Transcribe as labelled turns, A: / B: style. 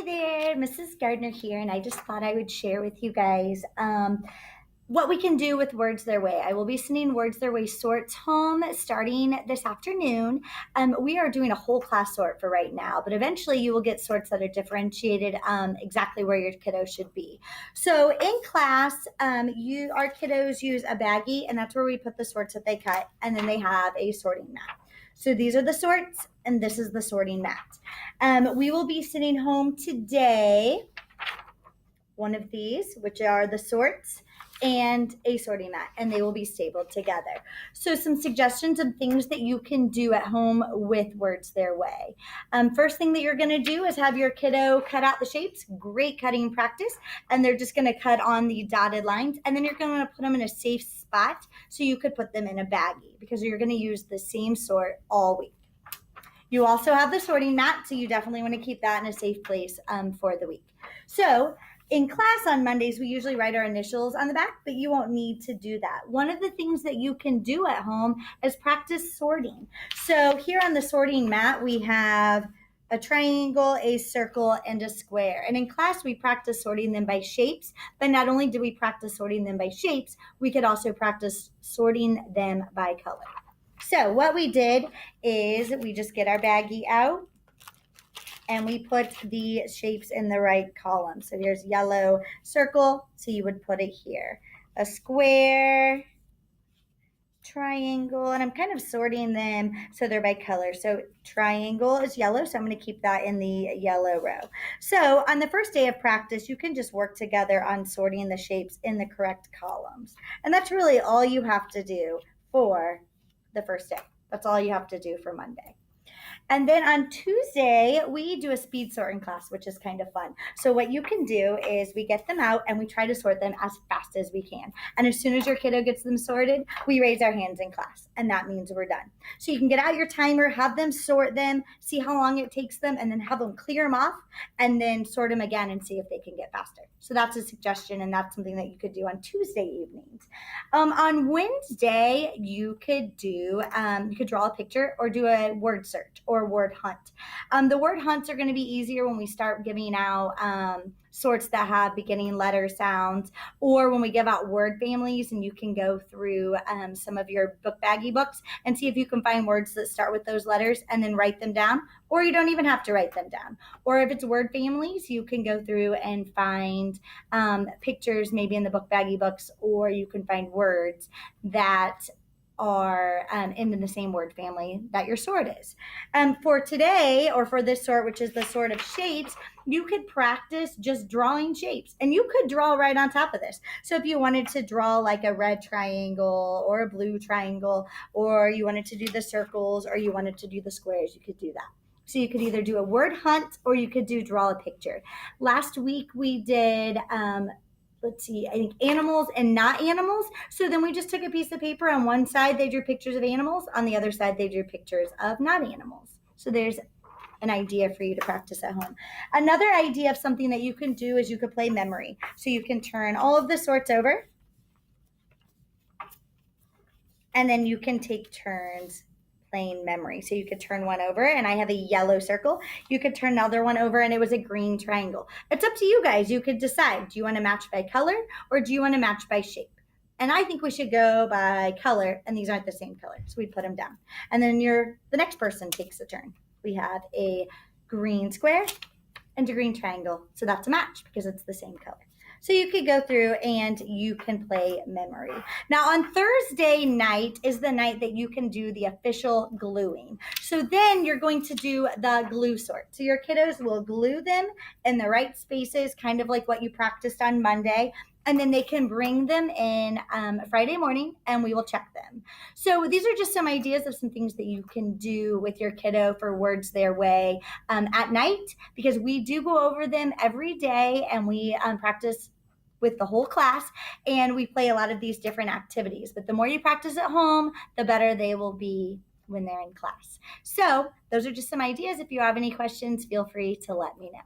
A: Hi there, Mrs. Gardner here, and I just thought I would share with you guys what we can do with Words Their Way. I will be sending Words Their Way sorts home starting this afternoon. We are doing a whole class sort for right now, but eventually you will get sorts that are differentiated exactly where your kiddo should be. So in class, our kiddos use a baggie, and that's where we put the sorts that they cut, and then they have a sorting mat. So these are the sorts, and this is the sorting mat. We will be sending home today one of these, which are the sorts, and a sorting mat, and they will be stapled together. So some suggestions of things that you can do at home with Words Their Way. First thing that you're going to do is have your kiddo cut out the shapes. Great cutting practice. And they're just going to cut on the dotted lines, and then you're going to put them in a safe spot so you could put them in a baggie because you're going to use the same sort all week. You also have the sorting mat, so you definitely want to keep that in a safe place for the week. So in class on Mondays, we usually write our initials on the back, but you won't need to do that. One of the things that you can do at home is practice sorting. So here on the sorting mat, we have a triangle, a circle, and a square. And in class, we practice sorting them by shapes, but not only do we practice sorting them by shapes, we could also practice sorting them by color. So what we did is we just get our baggie out and we put the shapes in the right column. So here's yellow circle, so you would put it here. A square, triangle, and I'm kind of sorting them so they're by color. So triangle is yellow, so I'm going to keep that in the yellow row. So on the first day of practice, you can just work together on sorting the shapes in the correct columns. And that's really all you have to do for the first day. That's all you have to do for Monday. And then on Tuesday, we do a speed sorting class, which is kind of fun. So what you can do is we get them out and we try to sort them as fast as we can. And as soon as your kiddo gets them sorted, we raise our hands in class, and that means we're done. So you can get out your timer, have them sort them, see how long it takes them, and then have them clear them off, and then sort them again and see if they can get faster. So that's a suggestion, and that's something that you could do on Tuesday evenings. On Wednesday, you could draw a picture or do a word search or word hunt. The word hunts are going to be easier when we start giving out sorts that have beginning letter sounds, or when we give out word families, and you can go through some of your book baggie books and see if you can find words that start with those letters and then write them down, or you don't even have to write them down. Or if it's word families, you can go through and find pictures maybe in the book baggie books, or you can find words that are in the same word family that your sort is. For today, or for this sort, which is the sort of shapes, you could practice just drawing shapes, and you could draw right on top of this. So if you wanted to draw like a red triangle or a blue triangle, or you wanted to do the circles, or you wanted to do the squares, you could do that. So you could either do a word hunt or you could draw a picture. Last week we did I think animals and not animals. So then we just took a piece of paper. On one side, they drew pictures of animals. On the other side, they drew pictures of not animals. So there's an idea for you to practice at home. Another idea of something that you can do is you could play memory. So you can turn all of the sorts over, and then you can take turns playing memory. So you could turn one over, and I have a yellow circle. You could turn another one over, and it was a green triangle. It's up to you guys. You could decide, do you want to match by color or do you want to match by shape? And I think we should go by color, and these aren't the same color, so we put them down. And then the next person takes a turn. We have a green square and a green triangle, so that's a match because it's the same color. So you could go through and you can play memory. Now on Thursday night is the night that you can do the official gluing. So then you're going to do the glue sort. So your kiddos will glue them in the right spaces, kind of like what you practiced on Monday. And then they can bring them in Friday morning, and we will check them. So these are just some ideas of some things that you can do with your kiddo for Words Their Way at night, because we do go over them every day, and we practice with the whole class, and we play a lot of these different activities. But the more you practice at home, the better they will be when they're in class. So those are just some ideas. If you have any questions, feel free to let me know.